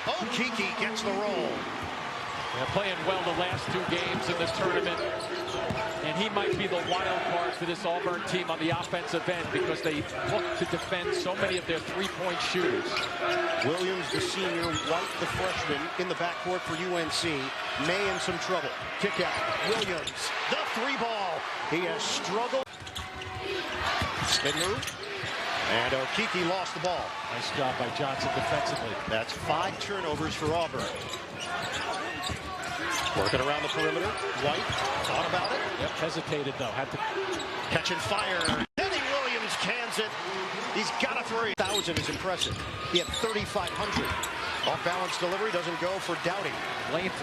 Okeke gets the roll. They're playing well the last two games in the tournament. And he might be the wild card for this Auburn team on the offensive end because they look to defend so many of their three-point shooters. Williams, the senior, White, the freshman, in the backcourt for UNC. May in some trouble. Kick out. Williams, the three ball. He has struggled. Spindler. And Okeke lost the ball. Nice job by Johnson defensively. That's 5 turnovers for Auburn. Working around the perimeter. White thought about it. Yep, hesitated though. Had to catch and fire. Kenny Williams cans it. He's got a 3,000 is impressive. He had 3,500. Off-balance delivery doesn't go for Doughty. Length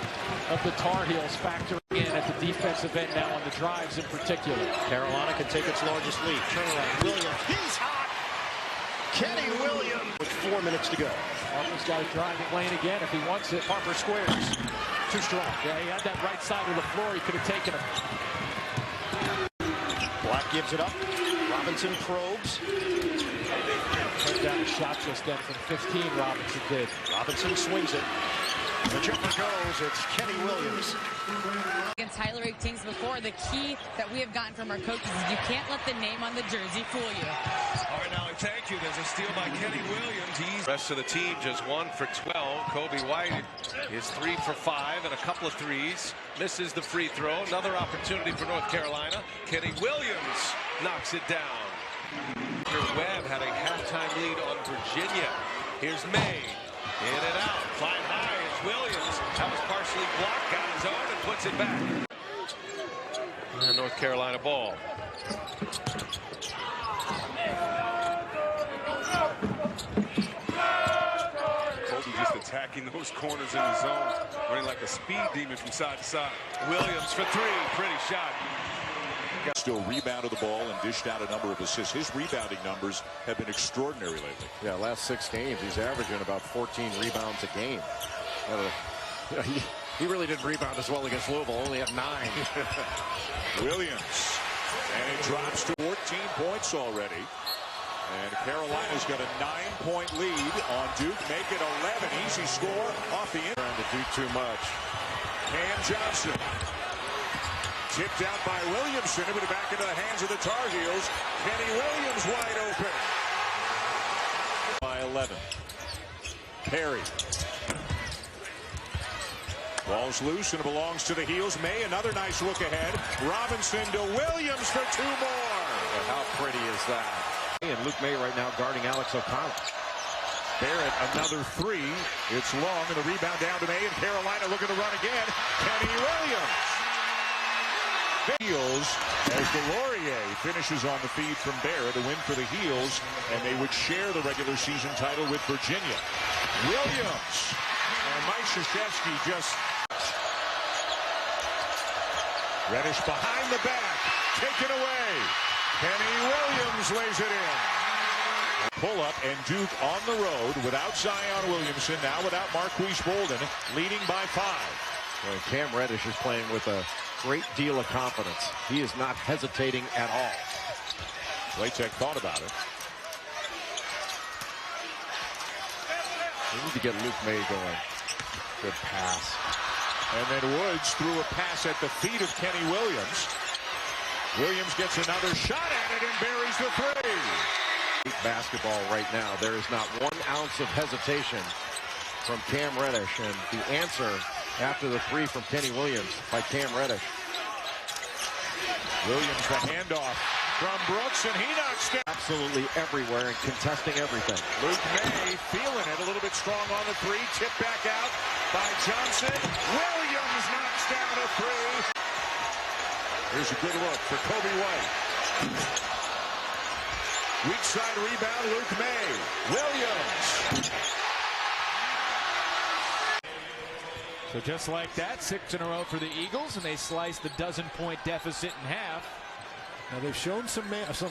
of the Tar Heels factoring in at the defensive end now on the drives in particular. Carolina can take its largest lead. Turnaround. Williams. He's hot. Kenny Williams with 4 minutes to go. Harper's got to drive the lane again if he wants it. Harper squares. Too strong. Yeah, he had that right side of the floor. He could have taken him. Black gives it up. Robinson probes. Turned down a shot just then from 15, Robinson did. Robinson swings it. The jumper goes. It's Kenny Williams. Against Tyler 18s before, the key that we have gotten from our coaches is you can't let the name on the jersey fool you. All right, now thank you. There's a steal by Kenny Williams. Rest of the team just 1 for 12. Kobe White is 3 for 5 and a couple of threes. Misses the free throw. Another opportunity for North Carolina. Kenny Williams knocks it down. Webb had a halftime lead on Virginia. Here's May. In and out. Flying high is Williams. That was partially blocked. Got his own and puts it back. And North Carolina ball. Kobe just attacking those corners in the zone. Running like a speed demon from side to side. Williams for 3. Pretty shot. Still rebounded the ball and dished out a number of assists. His rebounding numbers have been extraordinary lately. Yeah, last 6 games, he's averaging about 14 rebounds a game. He really didn't rebound as well against Louisville, only at 9. Williams. And it drops to 14 points already. And Carolina's got a 9-point lead on Duke. Make it 11. Easy score off the end. Trying to do too much. Cam Johnson. Tipped out by Williamson. It would back into the hands of the Tar Heels. Kenny Williams wide open. By 11. Perry. Ball's loose and it belongs to the Heels. May, another nice look ahead. Robinson to Williams for 2 more. Well, how pretty is that? And Luke May right now guarding Alex O'Connell. Barrett, another 3. It's long and the rebound down to May, and Carolina looking to run again. Kenny Williams. Heels as Delorier finishes on the feed from Barrett, a win for the Heels, and they would share the regular season title with Virginia. Williams and Mike Krzyzewski just Reddish behind the back, taken away. Kenny Williams lays it in. Pull up and Duke on the road without Zion Williamson, now without Marquise Bolden, leading by 5. Well, Cam Reddish is playing with a great deal of confidence. He is not hesitating at all. Latek thought about it. We need to get Luke May going. Good pass. And then Woods threw a pass at the feet of Kenny Williams. Williams gets another shot at it and buries the 3. Basketball right now. There is not 1 ounce of hesitation from Cam Reddish, and the answer after the 3 from Kenny Williams by Cam Reddish. Williams the handoff from Brooks, and he knocks down. Absolutely everywhere and contesting everything. Luke May feeling it a little bit strong on the 3. Tip back out by Johnson. Williams knocks down a 3. Here's a good look for Kobe White. Weak side rebound, Luke May. Williams. So just like that, 6 in a row for the Eagles, and they sliced the dozen-point deficit in half. Now they've shown some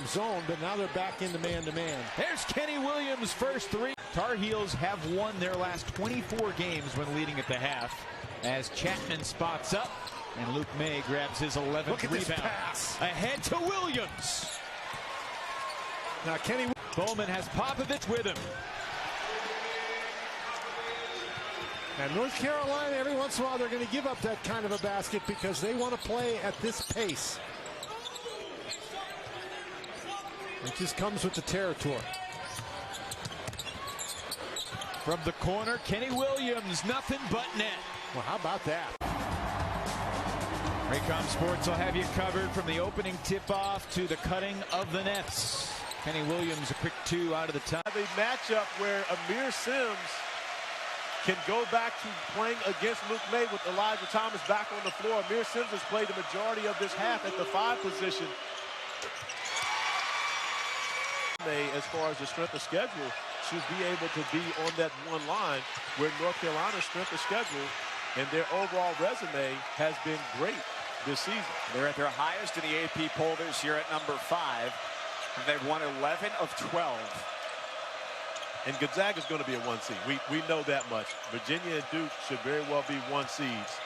zone, but now they're back into man-to-man. There's Kenny Williams' first 3. Tar Heels have won their last 24 games when leading at the half, as Chapman spots up, and Luke May grabs his 11th Look at rebound. this pass. Ahead to Williams. Now Kenny Bowman has Popovich with him. And North Carolina, every once in a while, they're going to give up that kind of a basket because they want to play at this pace. It just comes with the territory. From the corner, Kenny Williams, nothing but net. Well, how about that? Raycom Sports will have you covered from the opening tip-off to the cutting of the nets. Kenny Williams, a quick 2 out of the top. A matchup where Amir Sims can go back to playing against Luke May with Elijah Thomas back on the floor. Amir Sims has played the majority of this half at the 5 position. May, as far as the strength of schedule, should be able to be on that one line where North Carolina's strength of schedule and their overall resume has been great this season. They're at their highest in the AP poll this year at number 5. And they've won 11 of 12. And Gonzaga's going to be a 1 seed. We know that much. Virginia and Duke should very well be 1 seeds.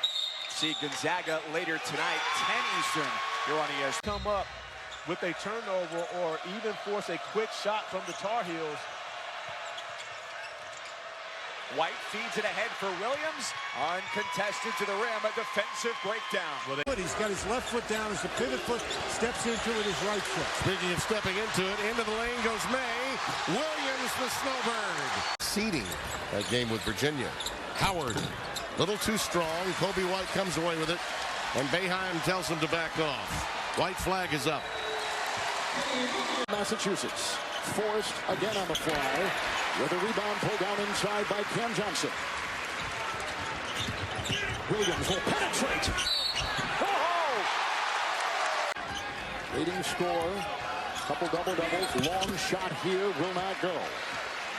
See Gonzaga later tonight, 10 Eastern. Here on ESPN. Come up with a turnover or even force a quick shot from the Tar Heels. White feeds it ahead for Williams. Uncontested to the rim, a defensive breakdown. Well, he's got his left foot down as the pivot foot steps into it his right foot. Speaking of stepping into it, into the lane goes May. Williams, the snowbird. Seeding that game with Virginia. Howard, little too strong. Kobe White comes away with it. And Boeheim tells him to back off. White flag is up. Massachusetts. Forrest again on the fly. With a rebound pulled down inside by Cam Johnson. Williams will penetrate. Oh! Leading score. Couple double-doubles. Long shot here. Will not go.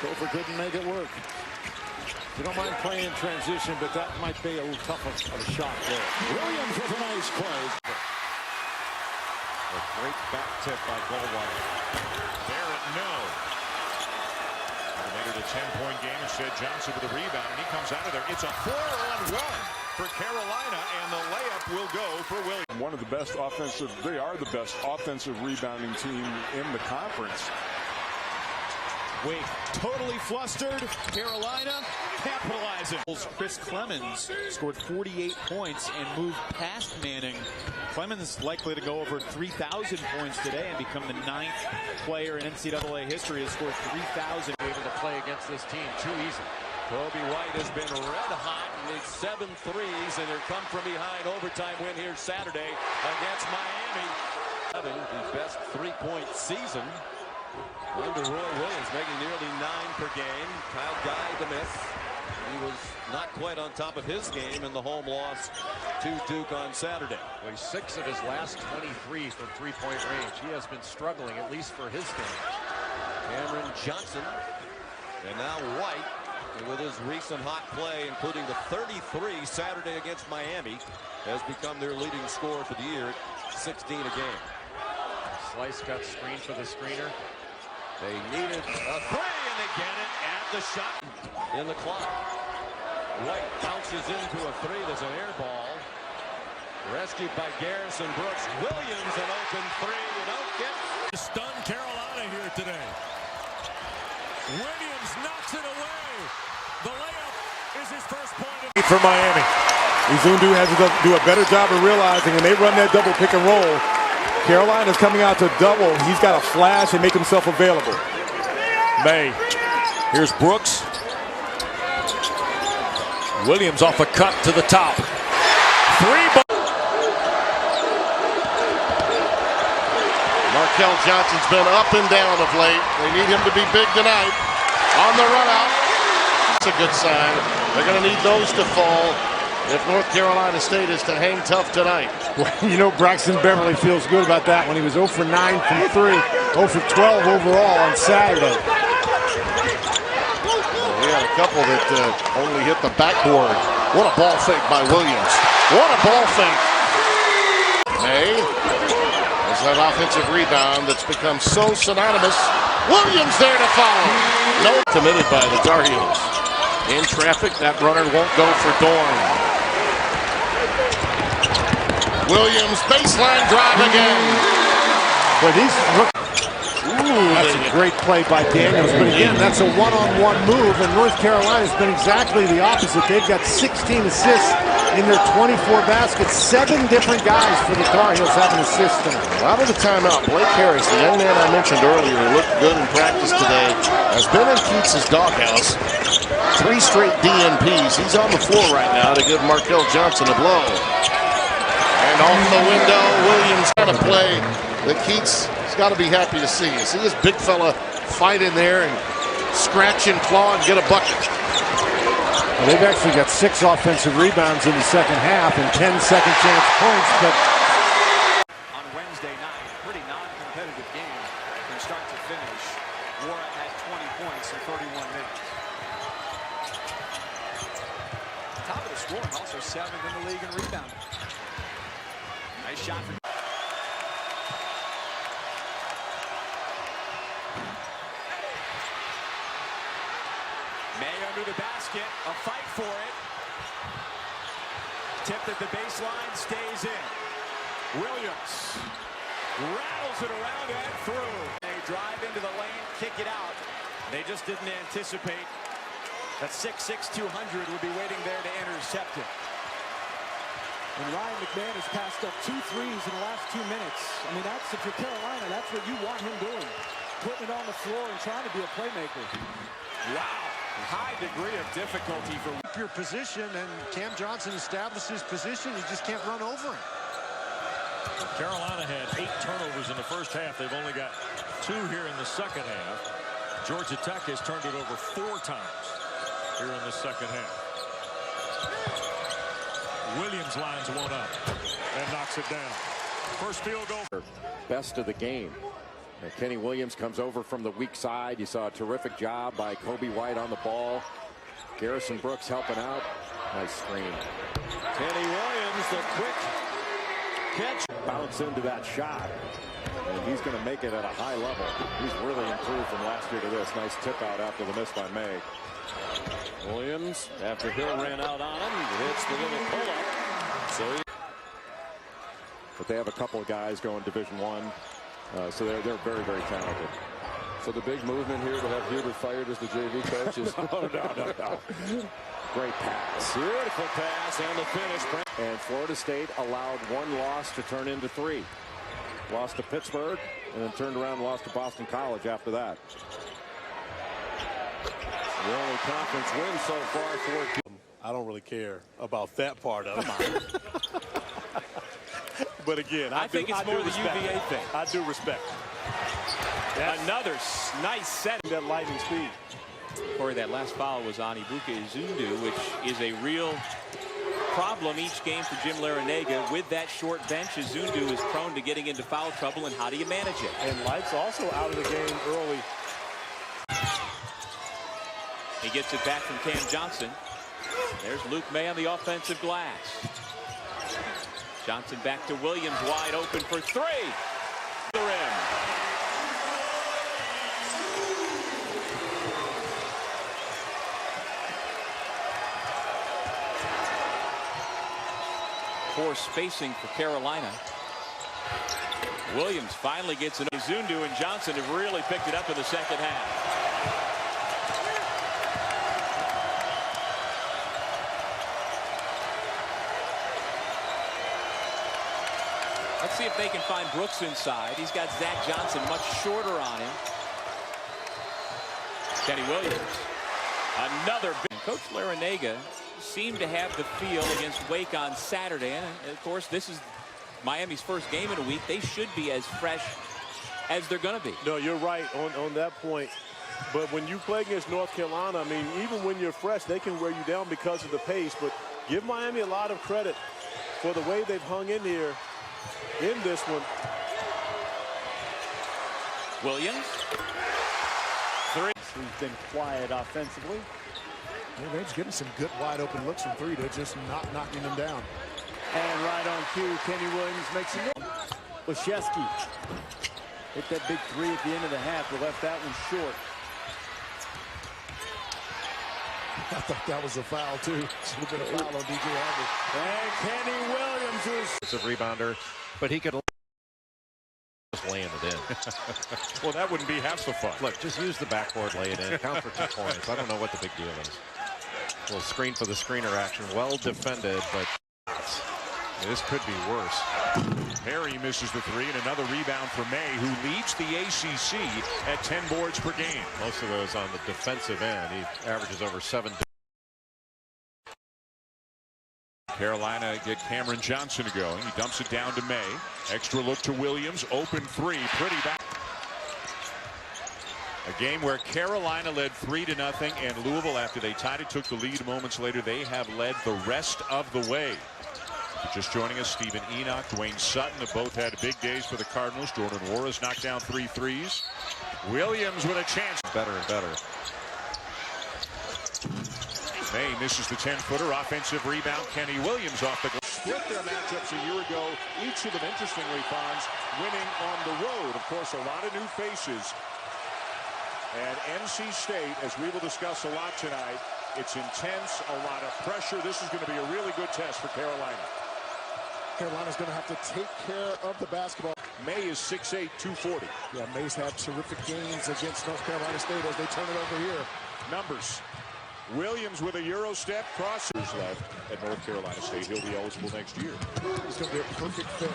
Gopher couldn't make it work. You don't mind playing in transition, but that might be a little tough of a shot there. Williams with a nice play. A great back tip by Goldwire. Barrett, no. Later the 10-point game, instead Johnson with a rebound, and he comes out of there. It's a 4-on-1 for Carolina, and the layup will go for Williams. One of the best offensive, they are the best offensive rebounding team in the conference. Wake totally flustered. Carolina capitalizing. Chris Clemens scored 48 points and moved past Manning. Clemens likely to go over 3,000 points today and become the 9th player in NCAA history to score 3,000. Able to play against this team too easy. Kobe White has been red hot and needs 7 threes, and they're come from behind overtime win here Saturday against Miami. Having the best 3-point season under Roy Williams, making nearly 9 per game. Kyle Guy the miss. He was not quite on top of his game in the home loss to Duke on Saturday. Well, he's 6 of his last 23 from 3-point range. He has been struggling, at least for his game. Cameron Johnson, and now White with his recent hot play, including the 33 Saturday against Miami, has become their leading scorer for the year at 16 a game. Slice cut screen for the screener. They needed a 3, and they get it at the shot in the clock. White bounces into a 3. There's an air ball. Rescued by Garrison Brooks. Williams, an open 3. You don't get. Stunned Carolina here today. Williams knocks it away. The layup is his first point. For Miami. Izundu has to do a better job of realizing when they run that double pick and roll, Carolina's coming out to double. He's got to flash and make himself available. May. Here's Brooks. Williams off a cut to the top. 3 ball. Markel Johnson's been up and down of late. They need him to be big tonight. On the run out. That's a good sign. They're going to need those to fall if North Carolina State is to hang tough tonight. Well, you know, Braxton Beverly feels good about that when he was 0 for 9 from 3, 0 for 12 overall on Saturday. We had a couple that only hit the backboard. What a ball fake by Williams. What a ball fake. May has that offensive rebound that's become so synonymous. Williams there to follow. No committed by the Tar Heels. In traffic, that runner won't go for Dorn. Williams, baseline drive again. Well, these That's a great play by Daniels. But again, that's a one-on-one move, and North Carolina's been exactly the opposite. They've got 16 assists in their 24 baskets. 7 different guys for the Tar Heels have an assist tonight. Out of the timeout, Blake Harris, the young man I mentioned earlier who looked good in practice today, has been in Keats' doghouse. 3 straight DNPs. He's on the floor right now to give Markel Johnson a blow. And off the window, Williams got to play that Keats has got to be happy to see. See this big fella fight in there and scratch and claw and get a bucket. Well, they've actually got 6 offensive rebounds in the second half and 10 second chance points. But on Wednesday night, pretty non-competitive game from start to finish. Wara had 20 points in 31 minutes. Top of the scoring, also 7th in the league in rebounding. Nice shot for May under the basket, a fight for it. Tipped at the baseline, stays in. Williams rattles it around and through. They drive into the lane, kick it out. They just didn't anticipate that 6'6", 200 would be waiting there to intercept it. And Ryan McMahon has passed up 2 threes in the last 2 minutes. I mean, that's, if you're Carolina, that's what you want him doing. Putting it on the floor and trying to be a playmaker. Wow. High degree of difficulty for your position, and Cam Johnson establishes position. You just can't run over him. Carolina had 8 turnovers in the first half. They've only got 2 here in the second half. Georgia Tech has turned it over 4 times here in the second half. Williams lines one up and knocks it down. First field goal. Best of the game. And Kenny Williams comes over from the weak side. You saw a terrific job by Kobe White on the ball. Garrison Brooks helping out. Nice screen. Kenny Williams, the quick catch. Bounce into that shot. And he's going to make it at a high level. He's really improved from last year to this. Nice tip out after the miss by May. Williams, after Hill ran out on him, hits the little pull-up. But they have a couple of guys going Division I. So they're very, very talented. So the big movement here to have Hubert fired as the JV coach is no. Great pass. Beautiful pass and the finish. And Florida State allowed 1 loss to turn into 3. Lost to Pittsburgh and then turned around and lost to Boston College after that. The only conference win so far for. I don't really care about that part of it. But again, I think it's more the UVA thing. I do respect. Another nice set. That lightning speed. Corey, that last foul was on Ibuka Izundu, which is a real problem each game for Jim Larrañaga. With that short bench, Izundu is prone to getting into foul trouble, and how do you manage it? And Light's also out of the game early. He gets it back from Cam Johnson. There's Luke May on the offensive glass. Johnson back to Williams, wide open for 3. The rim. Poor spacing for Carolina. Williams finally gets it. Zundu and Johnson have really picked it up in the second half. Let's see if they can find Brooks inside. He's got Zach Johnson much shorter on him. Kenny Williams. Another big. Coach Larrañaga seemed to have the feel against Wake on Saturday. And of course, this is Miami's first game in a week. They should be as fresh as they're going to be. No, you're right on that point. But when you play against North Carolina, I mean, even when you're fresh, they can wear you down because of the pace. But give Miami a lot of credit for the way they've hung in here in this one. Williams. 3. He's been quiet offensively. Yeah, they're just getting some good wide open looks from 3. They're just not knocking them down. And right on cue, Kenny Williams makes it. Leschewski hit that big 3 at the end of the half, but left that one short. I thought that was a foul, too. Should have been a foul on DJ Harvey. And Kenny Williams is a rebounder, but he could laying it in. Well, that wouldn't be half the fun. Look, just use the backboard, lay it in, count for 2 points. I don't know what the big deal is. A little screen for the screener action. Well defended, but this could be worse. Perry misses the three, and another rebound for May, who leads the ACC at 10 boards per game. Most of those on the defensive end. He averages over 7. Carolina get Cameron Johnson going. He dumps it down to May. Extra look to Williams. Open three. Pretty back. A game where Carolina led 3-0, and Louisville, after they tied it, took the lead moments later. They have led the rest of the way. Just joining us, Stephen Enoch, Dwayne Sutton have both had big days for the Cardinals. Jordan Warris knocked down 3 threes. Williams with a chance. Better and better. May misses the 10-footer. Offensive rebound. Kenny Williams off the glass. Split their matchups a year ago. Each of them, interestingly, Fonz, winning on the road. Of course, a lot of new faces. And NC State, as we will discuss a lot tonight, it's intense, a lot of pressure. This is going to be a really good test for Carolina. Carolina's going to have to take care of the basketball. May is 6'8", 240. Yeah, May's had terrific games against North Carolina State as they turn it over here. Numbers. Williams with a Euro step, crossers left at North Carolina State. He'll be eligible next year. He's going to be a perfect fit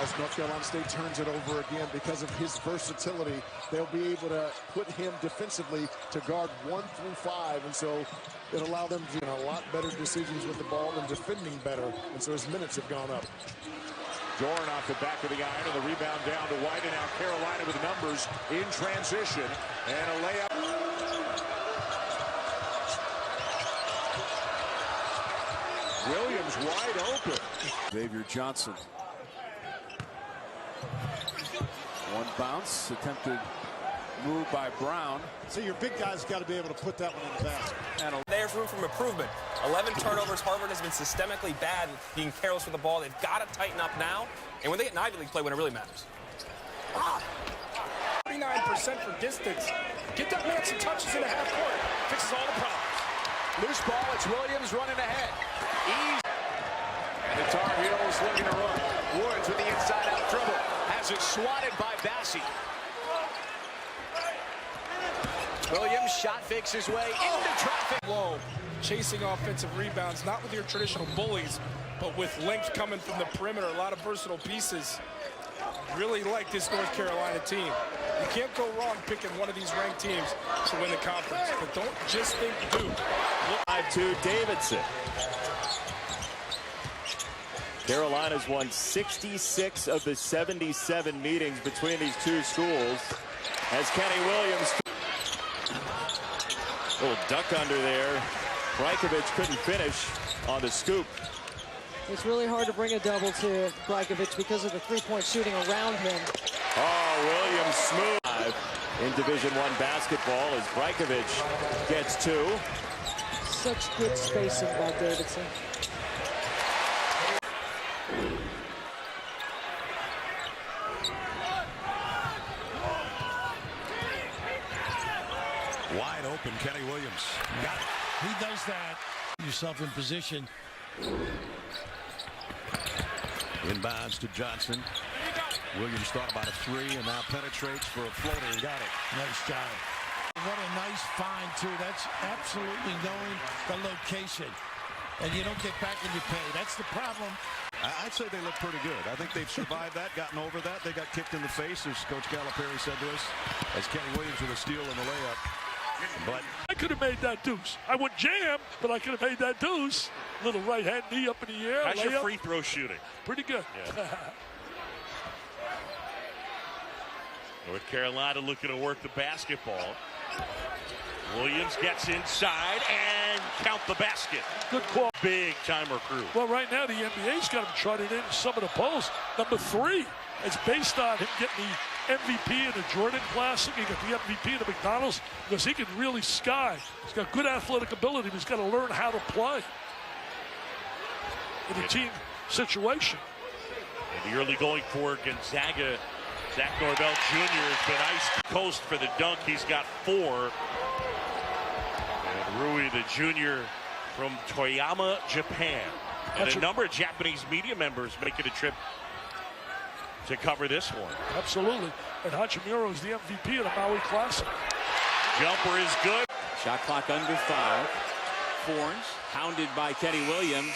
as North Carolina State turns it over again. Because of his versatility, they'll be able to put him defensively to guard 1 through 5, and so it'll allow them to make a lot better decisions with the ball and defending better, and so his minutes have gone up. Dorn off the back of the iron, and the rebound down to White, and now Carolina with numbers in transition, and a layup. Williams wide open. Xavier Johnson. One bounce, attempted move by Brown. So your big guy's got to be able to put that one in the basket. And there's room for improvement. 11 turnovers. Harvard has been systemically bad being careless with the ball. They've got to tighten up now. And when they get an Ivy League play, when it really matters. 39% for distance. Get that man some touches in the half court. Fixes all the problems. Loose ball, it's Williams running ahead. Easy. And the Tar Heels looking to run. Woods with the inside-out dribble. Has it swatted by Bassie. Williams shot fakes his way into traffic. Low, chasing offensive rebounds, not with your traditional bullies, but with length coming from the perimeter. A lot of versatile pieces. Really like this North Carolina team. You can't go wrong picking one of these ranked teams to win the conference, but don't just think Duke. 5-2 Davidson. Carolina's won 66 of the 77 meetings between these two schools. As Kenny Williams, little duck under there. Brajkovic couldn't finish on the scoop. It's really hard to bring a double to Brajkovic because of the three-point shooting around him. Oh, Williams smooth in Division I basketball as Brajkovic gets 2. Such good spacing by Davidson. Wide open, Kenny Williams. Got it. He does that. Yourself in position. Inbounds to Johnson. Williams thought about a 3 and now penetrates for a floater and got it. Nice job. What a nice find, too. That's absolutely knowing the location. And you don't get back when you pay. That's the problem. I'd say they look pretty good. I think they've survived that, gotten over that. They got kicked in the face, as Coach Calipari said to us, as Kenny Williams with a steal in the layup. But I could have made that deuce. I would jam, but I could have made that deuce. Little right hand knee up in the air. how's your free throw shooting? Pretty good. Yeah. North Carolina looking to work the basketball. Williams gets inside and count the basket. Good call. Big time recruit. Well, right now the NBA's got him charted in some of the polls. Number 3. It's based on him getting the MVP in the Jordan Classic. He got the MVP in the McDonald's because he can really sky. He's got good athletic ability, but he's got to learn how to play in a team situation. In the early going for Gonzaga, Zach Norvell Jr. has been ice coast for the dunk. He's got 4. And Rui, the junior from Toyama, Japan. And a number of Japanese media members making a trip to cover this one. Absolutely. And Hachimura is the MVP of the Maui Classic. Jumper is good. Shot clock under 5. Forns hounded by Kenny Williams.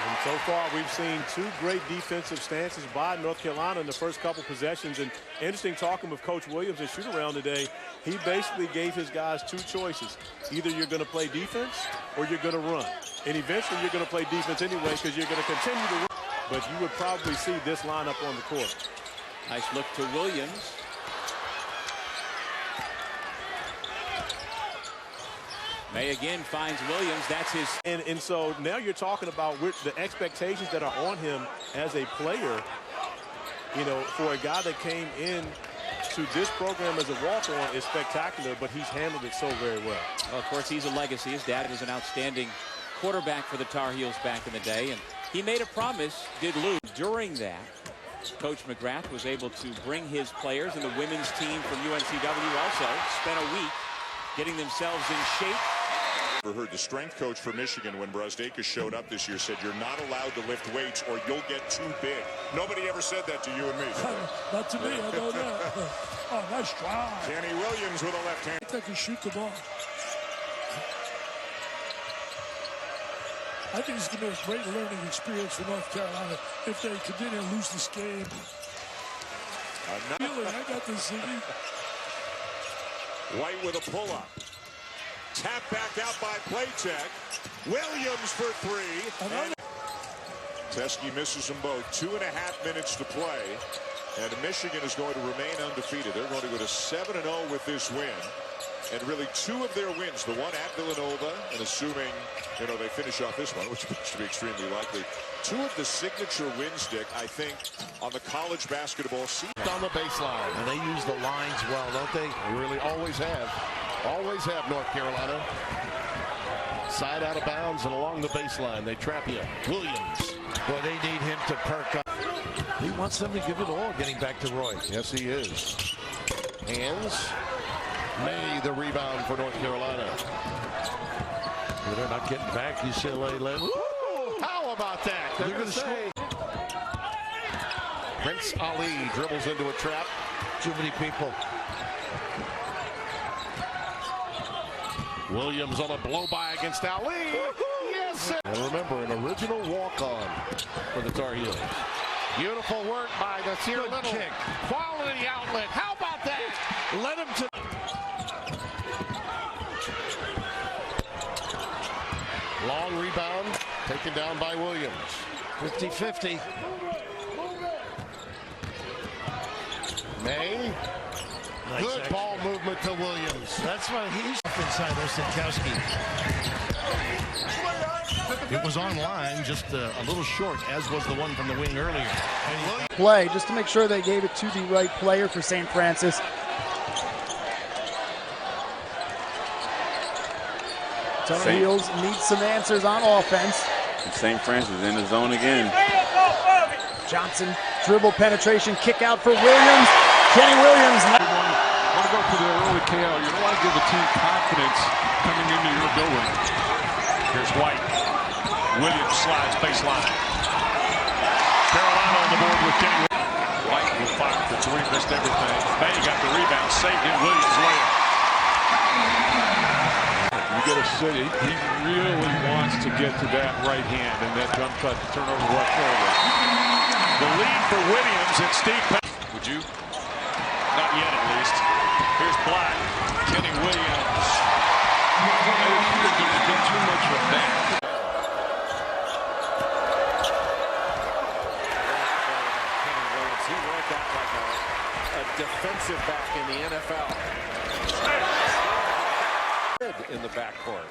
And so far, we've seen 2 great defensive stances by North Carolina in the first couple possessions. And interesting talking with Coach Williams in shoot-around today, he basically gave his guys 2 choices. Either you're going to play defense or you're going to run. And eventually, you're going to play defense anyway because you're going to continue to run. But you would probably see this lineup on the court. Nice look to Williams. May again finds Williams. That's his. And so now you're talking about the expectations that are on him as a player. You know, for a guy that came in to this program as a walk-on is spectacular, but he's handled it so very well. Well, of course, he's a legacy. His dad was an outstanding quarterback for the Tar Heels back in the day, and he made a promise, did lose. During that, Coach McGrath was able to bring his players and the women's team from UNCW also spent a week getting themselves in shape. Heard the strength coach for Michigan when Brazdeikis showed up this year said you're not allowed to lift weights or you'll get too big. Nobody ever said that to you and me. Not to me, I know that. Oh, nice try. Kenny Williams with a left hand. They can shoot the ball. I think it's going to be a great learning experience for North Carolina if they continue to lose this game. I got this city. White with a pull-up. Tap back out by Playtech. Williams for 3. And Teske misses them both. 2.5 minutes to play. And Michigan is going to remain undefeated. They're going to go to 7-0 with this win. And really 2 of their wins, the one at Villanova, and assuming, you know, they finish off this one, which looks to be extremely likely. 2 of the signature wins, Dick, I think, on the college basketball scene. On the baseline, and they use the lines well, don't they? They really always have. Always have, North Carolina. Side out of bounds and along the baseline. They trap you. Williams. Boy, they need him to perk up. He wants them to give it all getting back to Roy. Yes, he is. Hands. May the rebound for North Carolina. Well, they're not getting back. UCLA led. How about that? They're going to say. Prince Ali dribbles into a trap. Too many people. Williams on a blow-by against Ali. Yes, sir. And remember, an original walk-on for the Tar Heels. Beautiful work by the Nasir Little. Kick. Quality outlet. How about that? Let him to... Long rebound, taken down by Williams. 50-50. May. Nice Good action. ball movement to Williams. That's why he's up inside Ostenkowski. It was online, just a little short, as was the one from the wing earlier. Play, just to make sure they gave it to the right player for St. Francis. Tar Heels need some answers on offense. St. Francis in the zone again. Johnson, dribble penetration, kick out for Williams. Kenny Williams. Want to go for the early KO. You don't want to give the team confidence coming into your building. Here's White. Williams slides baseline. Carolina on the board with Kenny. White with 5 for 3, missed everything. May got the rebound, saved it. Williams layup. You get a city. He really wants to get to that right hand and that jump cut to turn over the left shoulder. The lead for Williams and Steve. Would you? Not yet, at least. Here's Black. Kenny Williams. He didn't get too much of that. Kenny Williams, he read that like a defensive back in the NFL. In the backcourt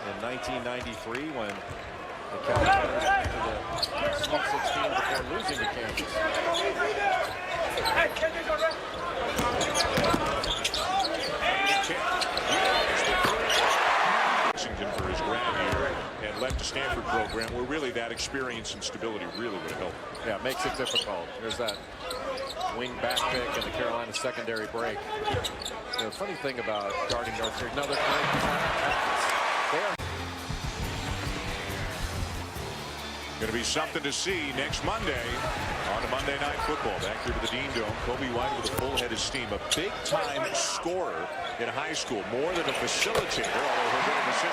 in 1993 when the Cavaliers went to the Sweet 16 before losing to Kansas. Washington for his grad year and left the Stanford program where really that experience and stability really would have helped. Yeah, it makes it difficult. There's that wing back pick and the Carolina secondary break. You know, the funny thing about guarding North Carolina, another they are Going to be something to see next Monday on a Monday Night Football. Back here to the Dean Dome, Kobe White with a full head of steam. A big-time scorer in high school, more than a facilitator, although he'll get an assist.